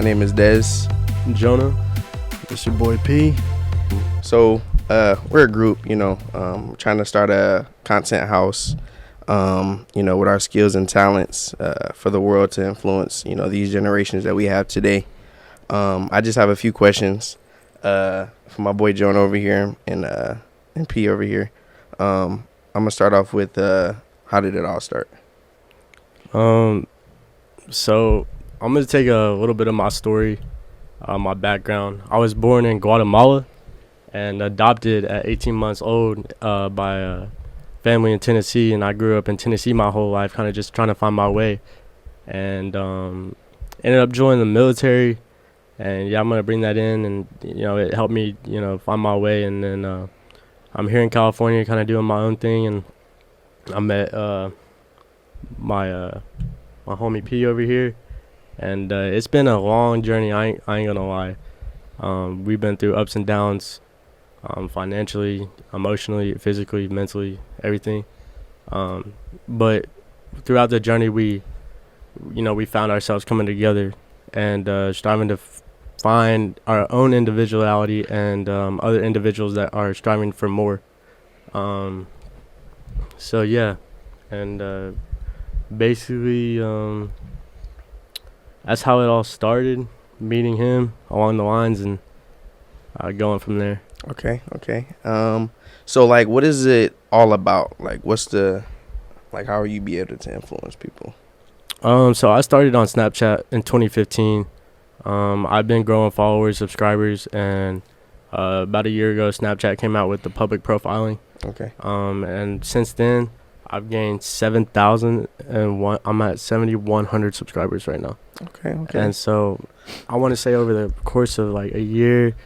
name is Des. Jonah. It's your boy P. So we're a group, trying to start a content house, with our skills and talents for the world to influence, these generations that we have today. I just have a few questions for my boy Jonah over here and P over here. I'm going to start off with how did it all start? So I'm going to take a little bit of my story, my background. I was born in Guatemala and adopted at 18 months old by a family in Tennessee, and I grew up in Tennessee my whole life, kind of just trying to find my way, and ended up joining the military. And I'm going to bring that in, and it helped me find my way. And then I'm here in California kind of doing my own thing, and I met my homie P over here, and it's been a long journey. I ain't gonna lie. We've been through ups and downs, financially, emotionally, physically, mentally, everything. But throughout the journey, we found ourselves coming together and striving to find our own individuality and other individuals that are striving for more. So yeah, and basically that's how it all started, meeting him along the lines and going from there. Okay. So like, what is it all about? Like, how are you be able to influence people? So I started on Snapchat in 2015. I've been growing followers, subscribers, and about a year ago, Snapchat came out with the public profiling. Okay. And since then, I've gained 7,001. I'm at 7,100 subscribers right now. Okay. And so I want to say over the course of like a year,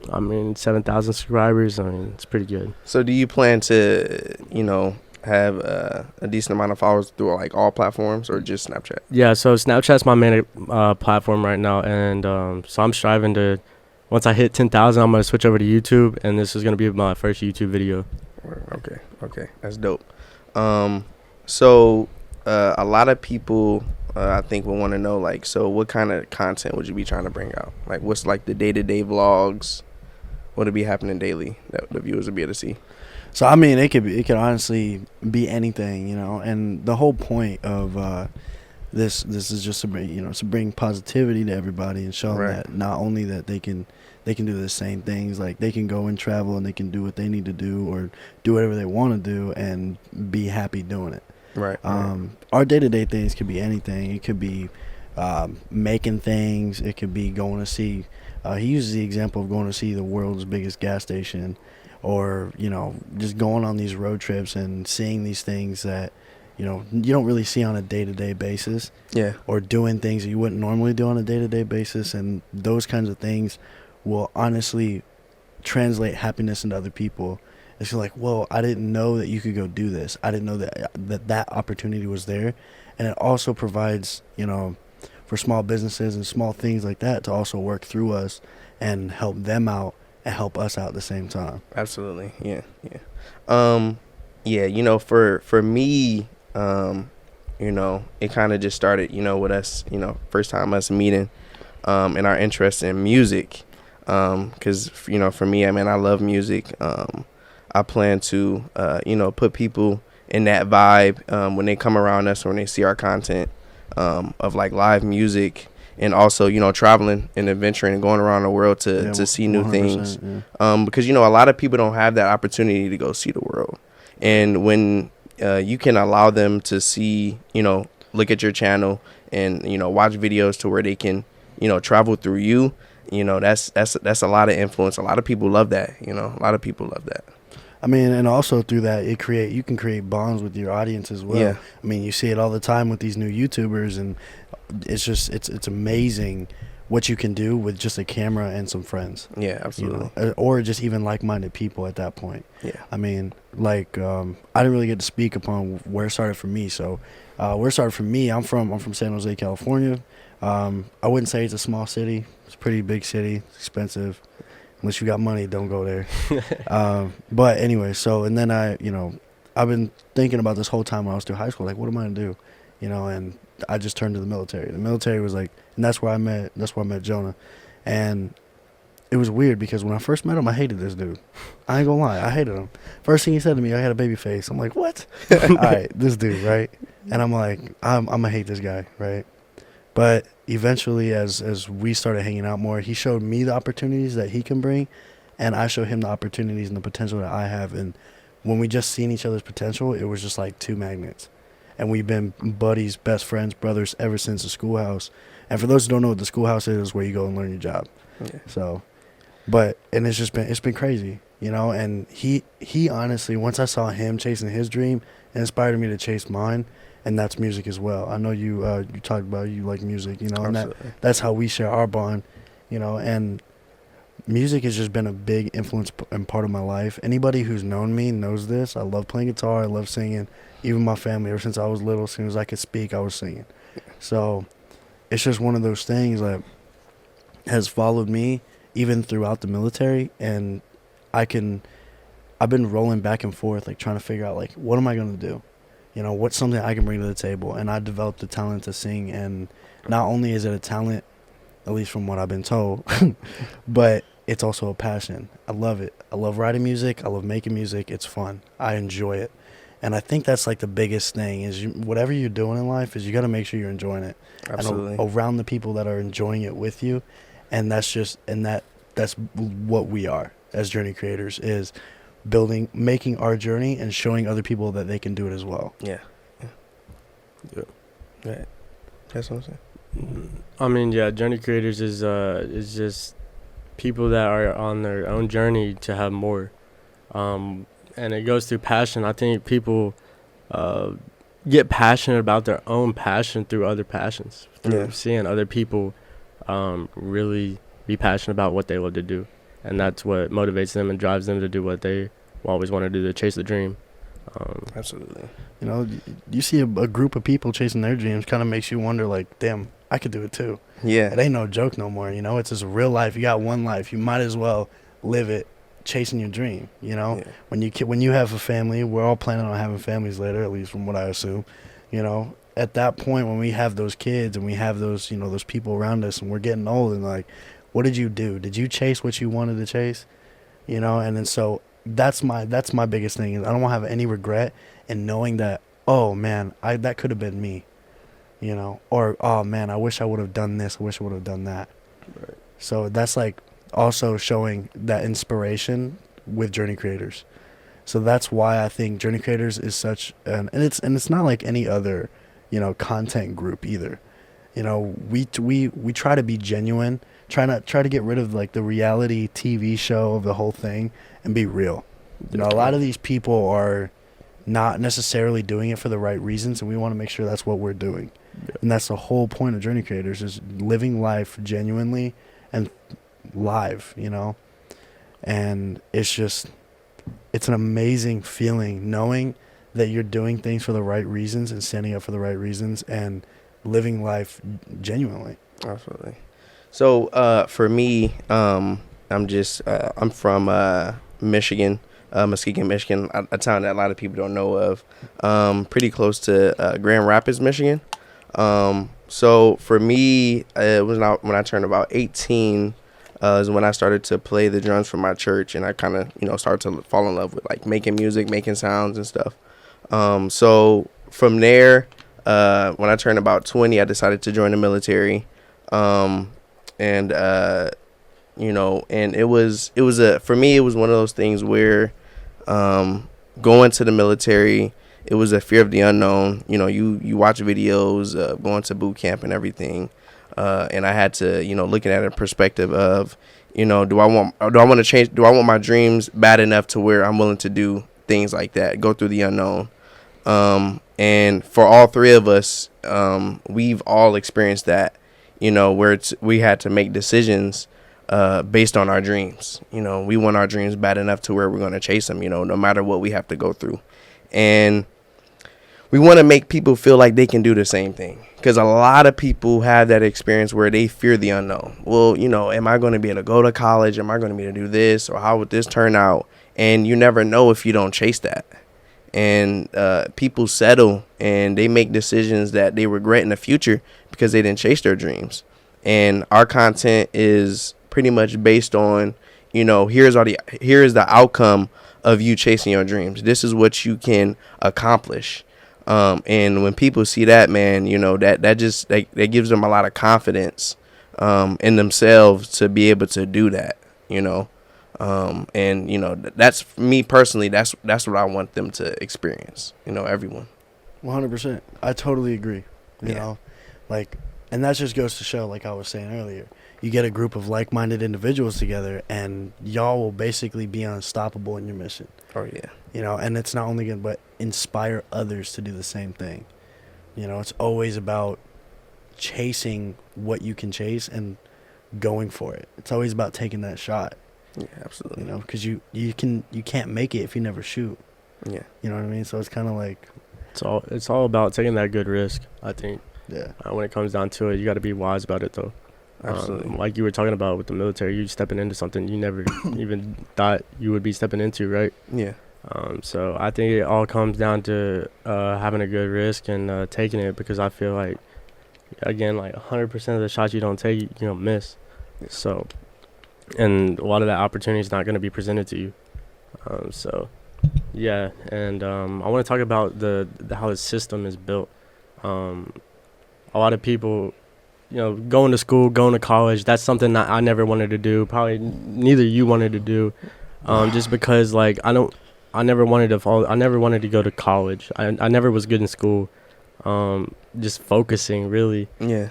7,000 subscribers. It's pretty good. So do you plan to, have a decent amount of followers through like all platforms or just Snapchat? Yeah, so Snapchat's my main platform right now, and so I'm striving to, once I hit 10,000, I'm going to switch over to YouTube, and this is going to be my first YouTube video. Okay, that's dope. So a lot of people I think will want to know, like, so what kind of content would you be trying to bring out? Like, what's like the day-to-day vlogs? What'll be happening daily that the viewers will be able to see? So it could honestly be anything, and the whole point of this is just to bring to bring positivity to everybody and show them that not only that they can do the same things, like they can go and travel and they can do what they need to do or do whatever they want to do and be happy doing it. Right. Our day-to-day things could be anything. It could be making things. It could be going to see. He uses the example of going to see the world's biggest gas station, or just going on these road trips and seeing these things that you don't really see on a day-to-day basis. Yeah. Or doing things that you wouldn't normally do on a day-to-day basis, and those kinds of things will honestly translate happiness into other people. It's like, well, I didn't know that you could go do this. I didn't know that opportunity was there. And it also provides, for small businesses and small things like that to also work through us and help them out and help us out at the same time. Absolutely. Yeah. For me, it kind of just started, with us, first time us meeting, and our interest in music. Cause for me, I love music. I plan to, put people in that vibe, when they come around us or when they see our content, of like live music, and also, traveling and adventuring and going around the world to see new things. Yeah. Because, a lot of people don't have that opportunity to go see the world. And when you can allow them to see, look at your channel and, watch videos to where they can, travel through you, that's a lot of influence. A lot of people love that, a lot of people love that. And also through that, you can create bonds with your audience as well. Yeah. You see it all the time with these new YouTubers, and it's amazing what you can do with just a camera and some friends. Yeah, absolutely. Or just even like-minded people at that point. Yeah. I didn't really get to speak upon where it started for me. So, where it started for me, I'm from San Jose, California. I wouldn't say it's a small city. It's a pretty big city. It's expensive. Unless you got money, don't go there. But anyway, and then I've been thinking about this whole time when I was through high school, like, what am I going to do? And I just turned to the military. The military was like And that's where I met Jonah. And it was weird because when I first met him, I hated this dude. I ain't gonna lie, I hated him. First thing he said to me, I had a baby face. I'm like, what? All right, this dude, right? And I'm like, I'm gonna hate this guy, right? But eventually, as we started hanging out more, he showed me the opportunities that he can bring, and I showed him the opportunities and the potential that I have. And when we just seen each other's potential, it was just like two magnets. And we've been buddies, best friends, brothers ever since the schoolhouse. And for those who don't know what the schoolhouse is where you go and learn your job. Yeah. So, and it's been crazy, you know. And he honestly, once I saw him chasing his dream, it inspired me to chase mine, and that's music as well. I know you talked about you like music, you know, and that's how we share our bond, you know. And music has just been a big influence and part of my life. Anybody who's known me knows this. I love playing guitar. I love singing. Even my family, ever since I was little, as soon as I could speak, I was singing. So it's just one of those things that has followed me even throughout the military. And I've been rolling back and forth, like trying to figure out, like, what am I going to do? You know, what's something I can bring to the table? And I developed the talent to sing. And not only is it a talent, at least from what I've been told, but it's also a passion. I love it. I love writing music. I love making music. It's fun. I enjoy it. And I think that's like the biggest thing is whatever you're doing in life is you got to make sure you're enjoying it. Absolutely. And around the people that are enjoying it with you. And that's what we are as Journey Creators, is making our journey and showing other people that they can do it as well. Yeah. That's what I'm saying. I mean, yeah, Journey Creators is just people that are on their own journey to have more. And it goes through passion. I think people get passionate about their own passion through other passions, through seeing other people really be passionate about what they love to do. And that's what motivates them and drives them to do what they always want to do, to chase the dream. Absolutely. You know, you see a group of people chasing their dreams, kind of makes you wonder, like, damn, I could do it too. Yeah. It ain't no joke no more, you know? It's just real life. You got one life. You might as well live it chasing your dream, you know? Yeah. When you have a family, we're all planning on having families later, at least from what I assume, you know? At that point, when we have those kids and we have those, you know, those people around us and we're getting old and like, what did you do? Did you chase what you wanted to chase? You know? And then so that's my biggest thing, is I don't want to have any regret in knowing that, oh man, that could have been me, you know? Or, oh man, I wish I would have done this. I wish I would have done that. Right. So that's like also showing that inspiration with Journey Creators. So that's why I think Journey Creators is such and it's not like any other, you know, content group either. You know, we try to be genuine, try to get rid of like the reality TV show of the whole thing and be real. You know, a lot of these people are not necessarily doing it for the right reasons, and we want to make sure that's what we're doing. Yeah. And that's the whole point of Journey Creators, is living life genuinely and live, you know. And it's an amazing feeling knowing that you're doing things for the right reasons and standing up for the right reasons and living life genuinely. Absolutely. So for me, I'm from Michigan, Muskegon, Michigan, a town that a lot of people don't know of. Pretty close to Grand Rapids, Michigan. So for me, it was when I turned about 18 is when I started to play the drums for my church, and I kind of, you know, started to fall in love with like making music, making sounds and stuff. So from there, when I turned about 20, I decided to join the military. You know, and for me, it was one of those things where, going to the military, it was a fear of the unknown. You know, you watch videos of going to boot camp and everything. And I had to, you know, looking at a perspective of, you know, do I want my dreams bad enough to where I'm willing to do things like that, go through the unknown. And for all three of us, we've all experienced that, you know, where we had to make decisions based on our dreams. You know, we want our dreams bad enough to where we're going to chase them, you know, no matter what we have to go through. And we want to make people feel like they can do the same thing, because a lot of people have that experience where they fear the unknown. Well, you know, am I going to be able to go to college? Am I going to be able to do this? Or how would this turn out? And you never know if you don't chase that. And people settle and they make decisions that they regret in the future because they didn't chase their dreams. and our content is pretty much based on, here's the outcome of you chasing your dreams. This is what you can accomplish. And when people see that, man, that gives them a lot of confidence in themselves to be able to do that, and that's me personally. That's what I want them to experience. Everyone. 100%. I totally agree. You Yeah. know, like, and that just goes to show, like I was saying earlier, you get a group of like-minded individuals together, and y'all will basically be unstoppable in your mission. Oh yeah. And it's not only going to inspire others to do the same thing. It's always about chasing what you can chase and going for it. It's always about taking that shot. Yeah, absolutely. Because you can't make it if you never shoot. Yeah. You know what I mean? So it's kind of like, It's all about taking that good risk, I think. yeah. When it comes down to it, you got to be wise about it, though. Absolutely. Like you were talking about with the military, you stepping into something you never even thought you would be stepping into, right? Yeah. So I think it all comes down to having a good risk and taking it, because I feel like, again, like 100% of the shots you don't take, you don't miss. Yeah. So, and a lot of that opportunity is not going to be presented to you. Yeah, and I want to talk about the how the system is built. A lot of people, going to school, going to college, that's something that I never wanted to do. Probably neither you wanted to do, just because, like, I never wanted to go to college. I never was good in school, just focusing, really. Yeah.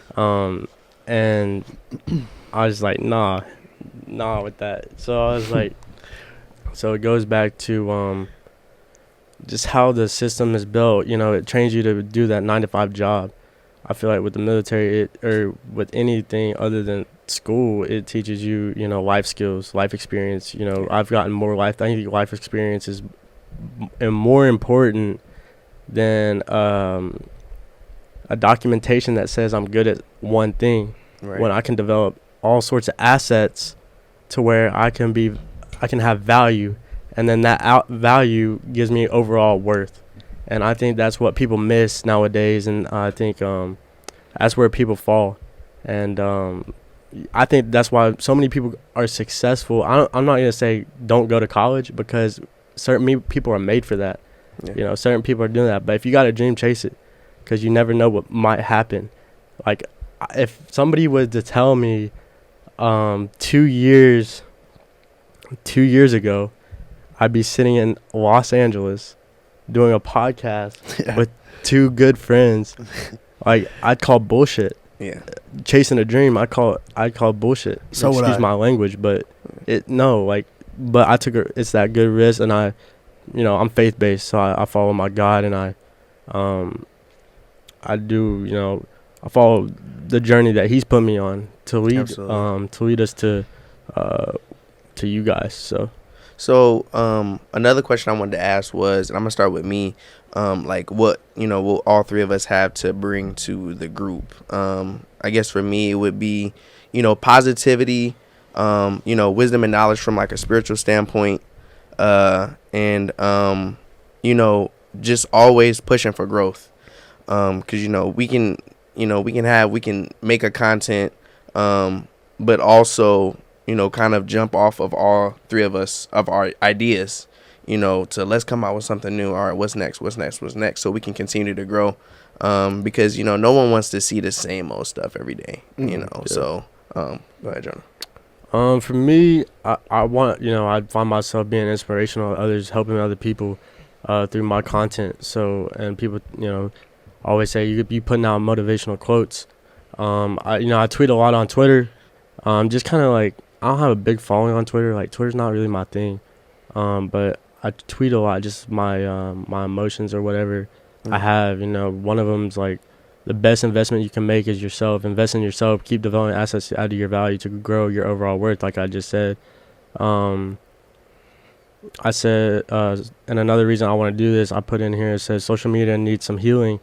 And I was like, nah with that. So I was like, so it goes back to just how the system is built. It trains you to do that 9-to-5 job. I feel like with the military, or with anything other than school, it teaches you, life skills, life experience. I've gotten more life. I think life experience is more important than a documentation that says I'm good at one thing. Right. When I can develop all sorts of assets to where I can have value, and then that value gives me overall worth. And I think that's what people miss nowadays, and I think that's where people fall. And I think that's why so many people are successful. I'm not going to say don't go to college, because certain people are made for that. Yeah. Certain people are doing that. But if you got a dream, chase it, because you never know what might happen. Like, if somebody was to tell me 2 years ago I'd be sitting in Los Angeles doing a podcast with two good friends, like, I'd call bullshit. Yeah. Chasing a dream, I'd call bullshit. So would Excuse I. my language, but but I took it's that good risk, and I'm faith based, so I follow my God, and I follow the journey that He's put me on to lead us to you guys. So another question I wanted to ask was, and I'm gonna start with me, like, what will all three of us have to bring to the group? I guess for me it would be, positivity, wisdom and knowledge from, like, a spiritual standpoint, and just always pushing for growth, because we can make a content, but also kind of jump off of all three of us, of our ideas, to let's come out with something new. All right, what's next, so we can continue to grow, because no one wants to see the same old stuff every day. Yeah. So go ahead, Jonah. For me, I want, I find myself being inspirational to others, helping other people through my content. So, and people, always say you putting out motivational quotes. I tweet a lot on Twitter. Just kind of like, I don't have a big following on Twitter. Like, Twitter's not really my thing. But I tweet a lot, just my my emotions or whatever I have. One of them's like, the best investment you can make is yourself. Invest in yourself. Keep developing assets out of your value to grow your overall worth, like I just said. I said, and another reason I want to do this, I put in here, it says social media needs some healing.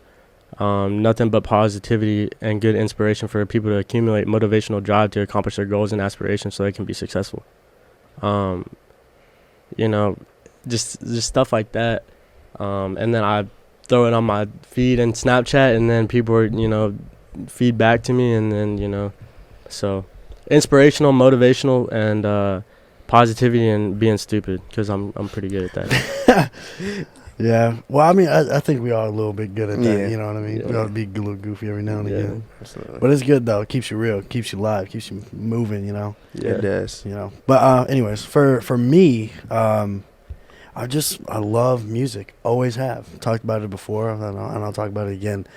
Nothing but positivity and good inspiration for people to accumulate motivational drive to accomplish their goals and aspirations so they can be successful. Just stuff like that. And then I throw it on my feed and Snapchat, and then people are, feed back to me, and then, So inspirational, motivational, and positivity, and being stupid, because I'm pretty good at that. Yeah. Well, I mean, I think we are a little bit good at that. Yeah. You know what I mean? Yeah. We ought to be a little goofy every now and Yeah. again. Absolutely. But it's good, though. It keeps you real. It keeps you live. Keeps you moving, you know? Yeah. It does. You know? But anyways, for me, I love music. Always have. Talked about it before, and I'll talk about it again.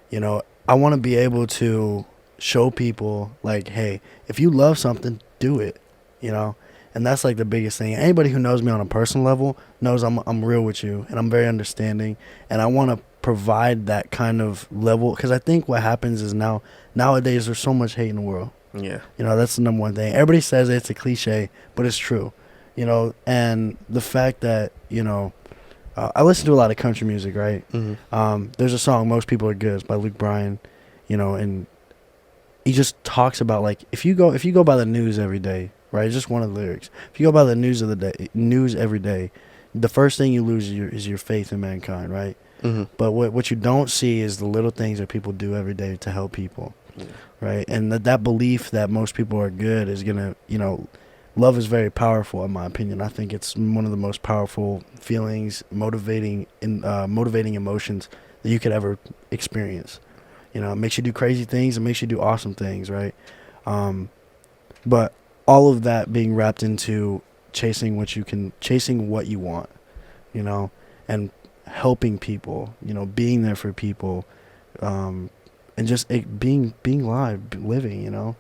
You know, I want to be able to show people, like, hey, if you love something, do it, you know? And that's like the biggest thing. Anybody who knows me on a personal level knows I'm real with you, and I'm very understanding, and I want to provide that kind of level, because I think what happens is nowadays there's so much hate in the world. Yeah. You know, that's the number one thing. Everybody says it's a cliche, but it's true. You know, and the fact that, you know, I listen to a lot of country music, right? Mm-hmm. There's a song, Most People Are Good, it's by Luke Bryan, you know, and he just talks about, like, if you go by the news every day, right? It's just one of the lyrics. If you go by the news every day, the first thing you lose is your faith in mankind, right? Mm-hmm. But what you don't see is the little things that people do every day to help people, right? And that belief that most people are good is gonna, you know, love is very powerful, in my opinion. I think it's one of the most powerful feelings, motivating emotions that you could ever experience. You know, it makes you do crazy things. It makes you do awesome things, right? But all of that being wrapped into chasing what you want, you know, and helping people, you know, being there for people, and just being living, you know,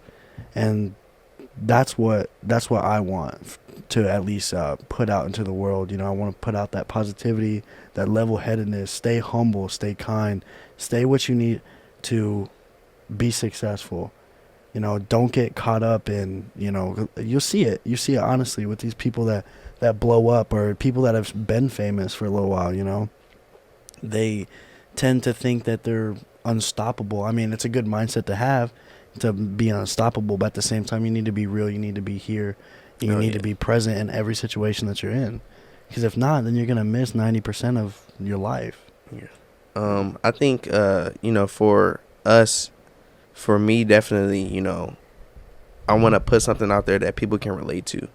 and that's what I want to at least put out into the world. You know, I want to put out that positivity, that level-headedness, stay humble, stay kind, stay what you need to be successful. You know, don't get caught up in, you know, you see it honestly with these people that blow up, or people that have been famous for a little while, you know. They tend to think that they're unstoppable. I mean, it's a good mindset to have, to be unstoppable, but at the same time, you need to be real, you need to be here, you need to be present in every situation that you're in. Because if not, then you're going to miss 90% of your life. Yeah. I think, you know, for us, for me, definitely, you know, I want to put something out there that people can relate to,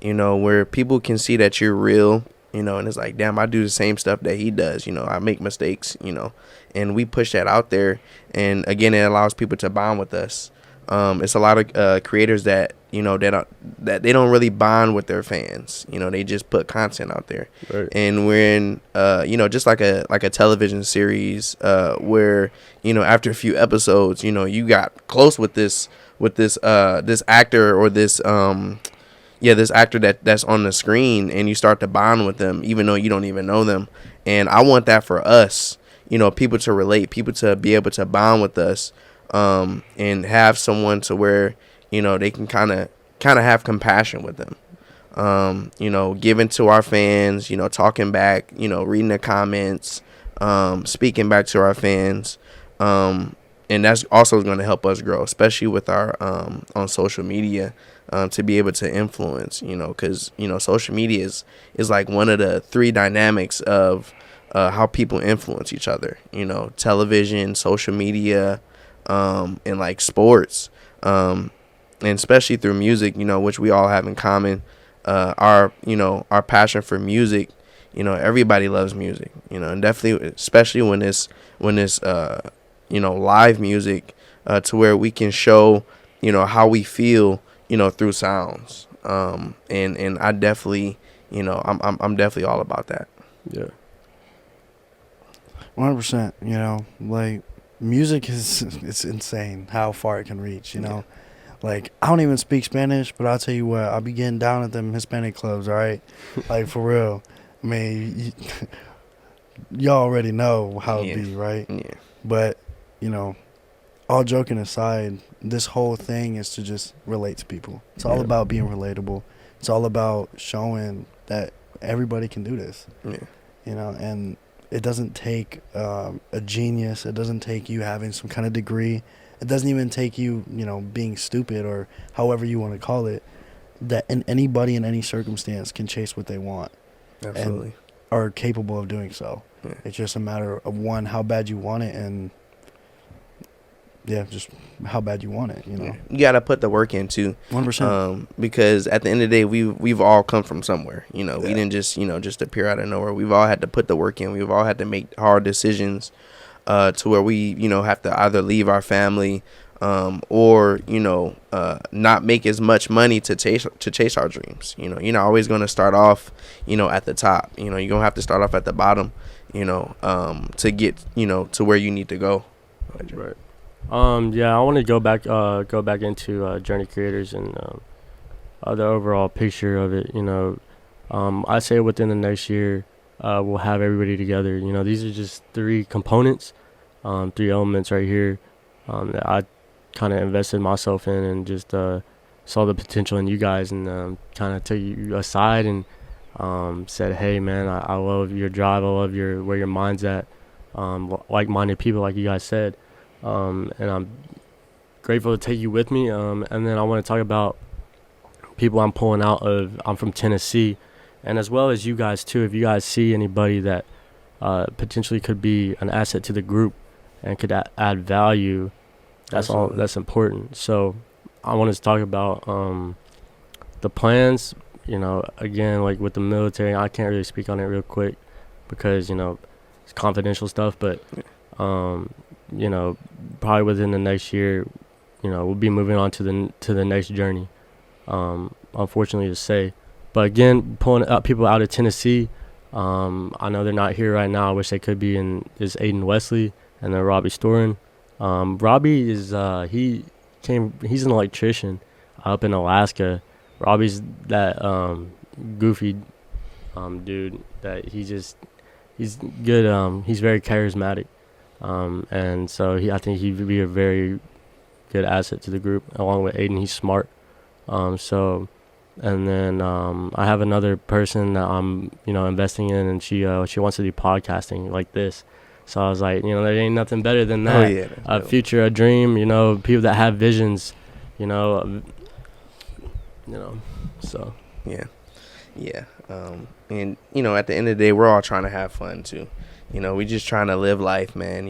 you know, where people can see that you're real, you know, and it's like, damn, I do the same stuff that he does, you know, I make mistakes, you know, and we push that out there. And again, it allows people to bond with us. It's a lot of creators that, you know, that they don't really bond with their fans. You know, they just put content out there. Right. And we're in, you know, just like a television series where, you know, after a few episodes, you know, you got close with this actor, or this actor that's on the screen, and you start to bond with them even though you don't even know them. And I want that for us, you know, people to relate, people to be able to bond with us, and have someone to where, you know, they can kind of have compassion with them, you know, giving to our fans, you know, talking back, you know, reading the comments, speaking back to our fans, and that's also going to help us grow, especially with our on social media, to be able to influence, you know, because, you know, social media is like one of the three dynamics of how people influence each other, you know, television, social media, and like sports, and especially through music, you know, which we all have in common, our passion for music. You know, everybody loves music, you know, and definitely, especially when it's you know, live music, to where we can show, you know, how we feel, you know, through sounds, and I definitely, you know, I'm definitely all about that. Yeah. 100%. You know, like, music it's insane how far it can reach, you know. Like, I don't even speak Spanish, but I'll tell you what, I'll be getting down at them Hispanic clubs, all right? Like, for real. I mean, y'all already know how it be, right? Yeah. But, you know, all joking aside, this whole thing is to just relate to people. It's all about being relatable. It's all about showing that everybody can do this. Yeah. You know, and it doesn't take a genius. It doesn't take you having some kind of degree. It doesn't even take you, you know, being stupid, or however you want to call it. That anybody in any circumstance can chase what they want. Absolutely. And are capable of doing so. Yeah. It's just a matter of, one, how bad you want it, and just how bad you want it, you know. You got to put the work in too. 100%. Because at the end of the day, we've all come from somewhere. You know, we Yeah. didn't just, just appear out of nowhere. We've all had to put the work in. We've all had to make hard decisions to where we, have to either leave our family or, not make as much money to chase our dreams. You're not always going to start off, at the top. You're going to have to start off at the bottom, to get, to where you need to go. Right. I want to go back into JourneyCreators and the overall picture of it. I say within the next year, we'll have everybody together. These are just 3 components, 3 elements right here that I kind of invested myself in and just saw the potential in you guys and kind of took you aside and said, hey, man, I love your drive. I love where your mind's at. Like-minded people, like you guys said. And I'm grateful to take you with me. And then I want to talk about people I'm pulling out of. I'm from Tennessee, and as well as you guys too. If you guys see anybody that potentially could be an asset to the group and could add value, that's all. That's important. So I wanted to talk about the plans. Again, like with the military, I can't really speak on it real quick because it's confidential stuff, but. Probably within the next year, we'll be moving on to the next journey. Unfortunately to say, but again, pulling up people out of Tennessee. I know they're not here right now. I wish they could be. Is Aiden Wesley and then Robbie Storen. Robbie is he's an electrician up in Alaska. Robbie's that goofy dude that he's good. He's very charismatic. And so I think he would be a very good asset to the group along with Aiden. He's smart. And then I have another person that I'm investing in, and she wants to do podcasting like this. So I was like, there ain't nothing better than that. Oh, yeah, A future, a dream. People that have visions. So yeah. And at the end of the day, we're all trying to have fun too. We just trying to live life, man.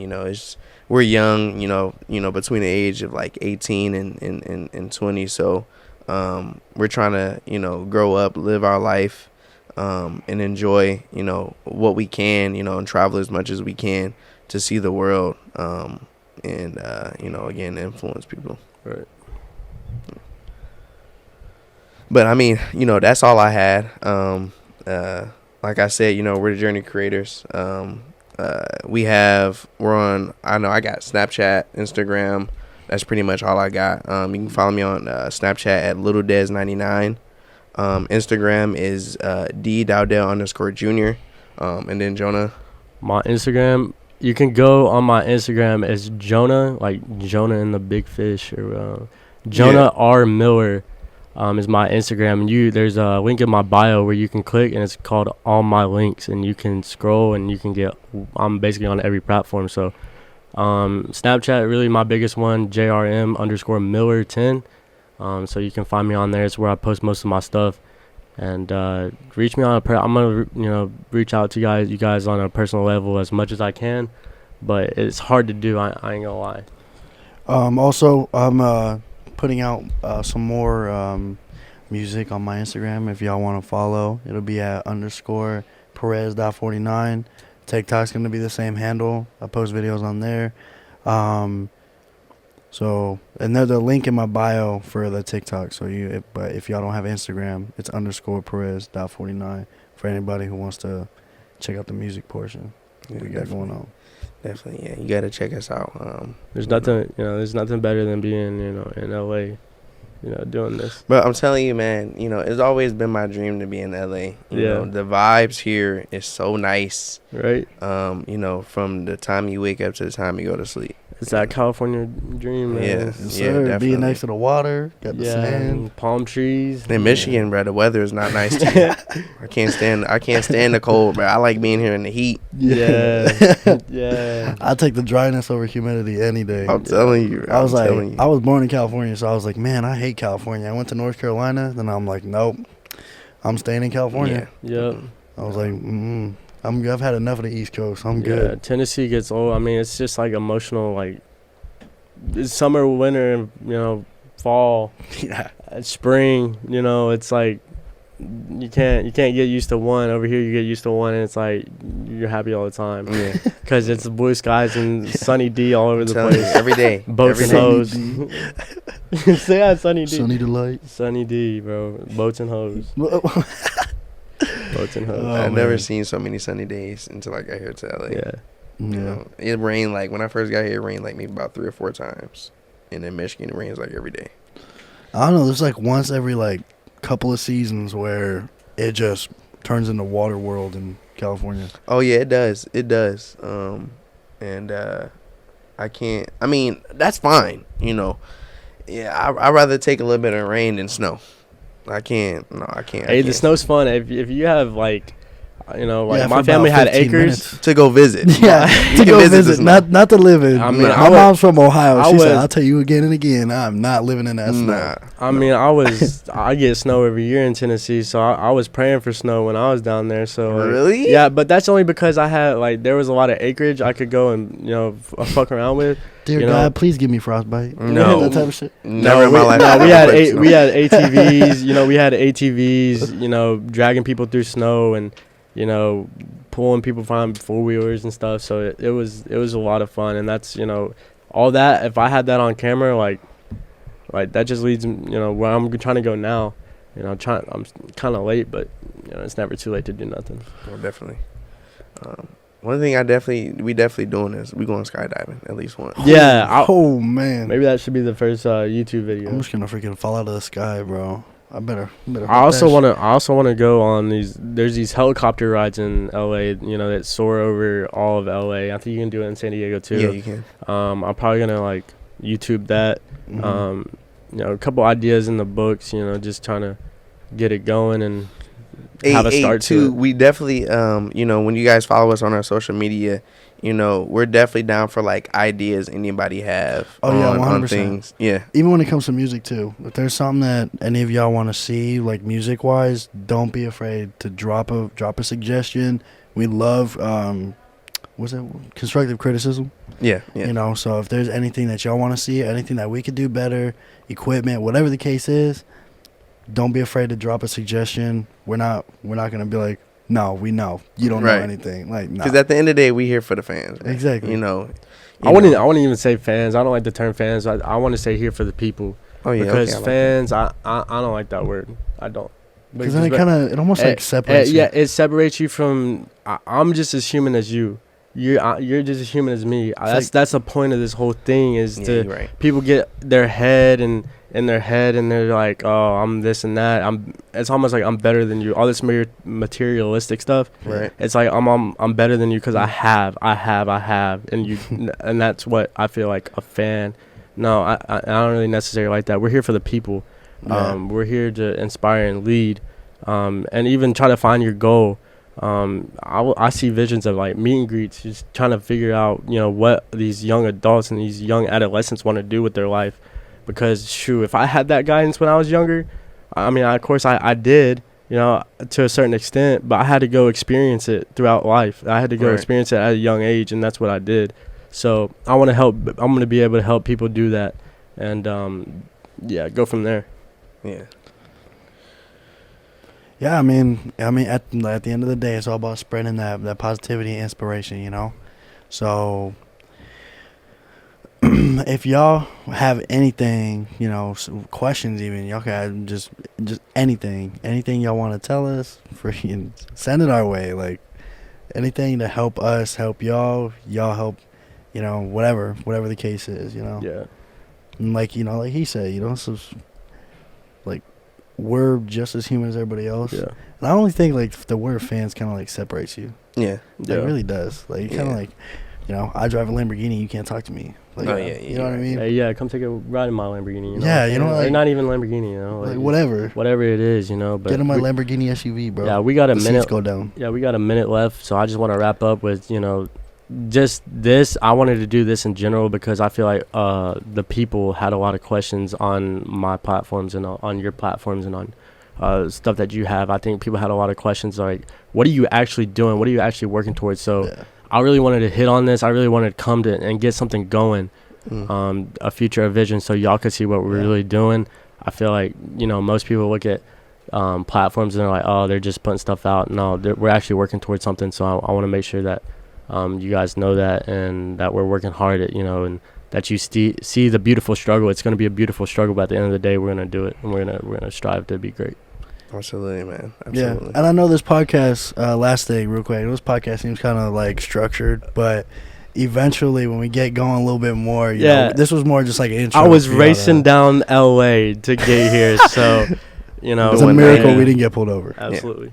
We're young, between the age of like 18 and 20. So we're trying to, grow up, live our life, and enjoy, what we can, and travel as much as we can to see the world, and, again, influence people. right. But I mean, that's all I had. Like I said, we're the JourneyCreators. I got Snapchat, Instagram. That's pretty much all I got. You can follow me on Snapchat at LittleDez99. Instagram is D_Dowdell_Jr. And then Jonah. My Instagram, you can go on my Instagram as Jonah, like Jonah and the Big Fish, or Jonah R. Miller. Is my Instagram, and there's a link in my bio where you can click, and it's called All My Links, and you can scroll and you can I'm basically on every platform. So Snapchat, really my biggest one, JRM_Miller10. So you can find me on there. It's where I post most of my stuff. And reach me on I'm gonna reach out to you guys on a personal level as much as I can, but it's hard to do. I ain't gonna lie. Also, I'm putting out some more music on my Instagram. If y'all want to follow, it'll be at _Perez.49. TikTok's gonna be the same handle. I post videos on there. So, and there's a link in my bio for the TikTok. So but if y'all don't have Instagram, it's _Perez.49 for anybody who wants to check out the music portion. Yeah, we got going on. Definitely, yeah. You gotta check us out. There's nothing better than being, in LA, doing this. But I'm telling you, man, it's always been my dream to be in LA. You know, the vibes here is so nice. Right. From the time you wake up to the time you go to sleep. It's that California dream, man. Yes, sir. Definitely. Being next to the water, got the sand, palm trees. In Michigan, bro, the weather is not nice too. I can't stand the cold, bro. I like being here in the heat. Yeah. Yeah. I take the dryness over humidity any day. I'm telling you. I was born in California, so I was like, man, I hate California. I went to North Carolina, then I'm like, nope, I'm staying in California. Yeah. Yep. I was like, I've had enough of the East Coast. I'm good. Tennessee gets old. I mean, it's just like emotional, like summer, winter, fall, Yeah. spring. It's like you can't get used to one. Over here, you get used to one, and it's like you're happy all the time. Yeah. Because it's blue skies and sunny D all over the Telling you, place. every day. Boats and Every day. hoes. Say yeah, sunny D. Sunny delight. Sunny D, bro. Boats and hoes. Boats and hoes. Oh, I've man. never seen so many sunny days until I got here to LA. Yeah. You know, it rained like when I first got here. It rained like maybe about 3 or 4 times, and in Michigan, it rains like every day. I don't know. There's like once every like couple of seasons where it just turns into water world in California. Oh yeah, it does. It does. And I can't. I mean, that's fine. Yeah, I'd rather take a little bit of rain than snow. I can't. No, I can't. Hey, the snow's fun. If you have like Yeah, my for family about had 15 acres. minutes. to go visit. Yeah, You to can go the visit, snow. not to live in. I mean, my mom's from Ohio. I She said, was- "I'll tell you again and again, I'm not living in that snow." Nah. I mean, I get snow every year in Tennessee, so I was praying for snow when I was down there. So like, Really? yeah, but that's only because I had there was a lot of acreage I could go and fuck around with. Dear You God, know- please give me frostbite. No. That type of shit. Never in my life. No, have we I had played snow. we had ATVs. We had ATVs. Dragging people through snow and pulling people from 4-wheelers and stuff. So it was a lot of fun, and that's all that. If I had that on camera, like that just leads where I'm trying to go now. I'm kind of late, but it's never too late to do nothing. Oh, definitely. One thing we definitely doing is we going skydiving at least once. Yeah, Oh man. maybe that should be the first YouTube video. I'm just gonna freaking fall out of the sky, bro. I better. I also want to go on there's these helicopter rides in LA, that soar over all of LA. I think you can do it in San Diego too. Yeah, you can. I'm probably gonna YouTube that. A couple ideas in the books, just trying to get it going and have a start to it. We definitely when you guys follow us on our social media, we're definitely down for ideas anybody have on 100%. things. Yeah. Even when it comes to music too, if there's something that any of y'all want to see, like music wise, don't be afraid to drop a suggestion. We love what's it, constructive criticism. Yeah. So if there's anything that y'all want to see, anything that we could do better, equipment, whatever the case is, don't be afraid to drop a suggestion. We're not gonna be like, no, we know you don't know Right. anything. Like, nah. Because at the end of the day, we here for the fans. Man. Exactly. I wouldn't even say fans. I don't like the term fans. I want to say here for the people. Oh yeah. Because okay, I like fans, I don't like that word. I don't. Because then it almost like separates you. Yeah, it separates you from. I'm just as human as you. You're just as human as me. That's the point of this whole thing is Yeah, to you're right. people get their head and in their head and they're like, oh, I'm this and that. It's almost like I'm better than you. All this materialistic stuff. Right. It's like I'm better than you because I have, and you, and that's what I feel like a fan. No, I don't really necessarily like that. We're here for the people. Yeah. We're here to inspire and lead, and even try to find your goal. I see visions of meet and greets, just trying to figure out what these young adults and these young adolescents want to do with their life. Because shoot, if I had that guidance when I was younger, I mean, of course I did, to a certain extent, but I had to go experience it throughout life. I had to go experience it at a young age, and that's what I did. So I want to help. I'm going to be able to help people do that, and go from there. Yeah. Yeah, I mean, at the end of the day, it's all about spreading that positivity and inspiration, So, if y'all have anything, some questions even, y'all can just anything y'all want to tell us, freaking send it our way. Like, anything to help us, help y'all help, whatever the case is, Yeah. And like he said, so we're just as human as everybody else. Yeah. And I only think the word fans kind of separates you. Yeah. It really does. Like kind of I drive a Lamborghini, you can't talk to me. Like, Oh, yeah, you know what I mean? Hey, yeah, come take a ride in my Lamborghini. Yeah, or not even Lamborghini, like whatever. Whatever it is, But Get in my Lamborghini SUV, bro. Yeah, we got a The minute. seats go down. Yeah, we got a minute left, so I just want to wrap up with just this. I wanted to do this in general because I feel like the people had a lot of questions on my platforms and on your platforms and on stuff that you have. I think people had a lot of questions like, what are you actually doing? What are you actually working towards? So I really wanted to hit on this. I really wanted to come to and get something going a future, a vision, so y'all could see what we're really doing. I feel like, you know, most people look at platforms and they're like, oh, they're just putting stuff out. No, we're actually working towards something. So I want to make sure that you guys know that, and that we're working hard at, you know, and that you see the beautiful struggle. It's going to be a beautiful struggle, but at the end of the day, we're going to do it, and we're going to strive to be great. Absolutely, man. Absolutely. Yeah, and I know this podcast, last thing real quick, this podcast seems kind of like structured, but eventually when we get going a little bit more, you know, this was more just like an intro. I was racing down LA to get here, so, you know. It's a miracle we didn't get pulled over. Absolutely.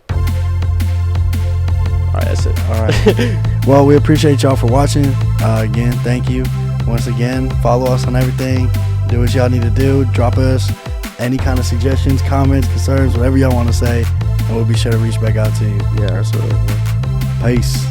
All right, that's it. All right. Well, we appreciate y'all for watching. Again, thank you. Once again, follow us on everything. Do what y'all need to do. Drop us any kind of suggestions, comments, concerns, whatever y'all want to say, and we'll be sure to reach back out to you. Yeah, absolutely. Peace.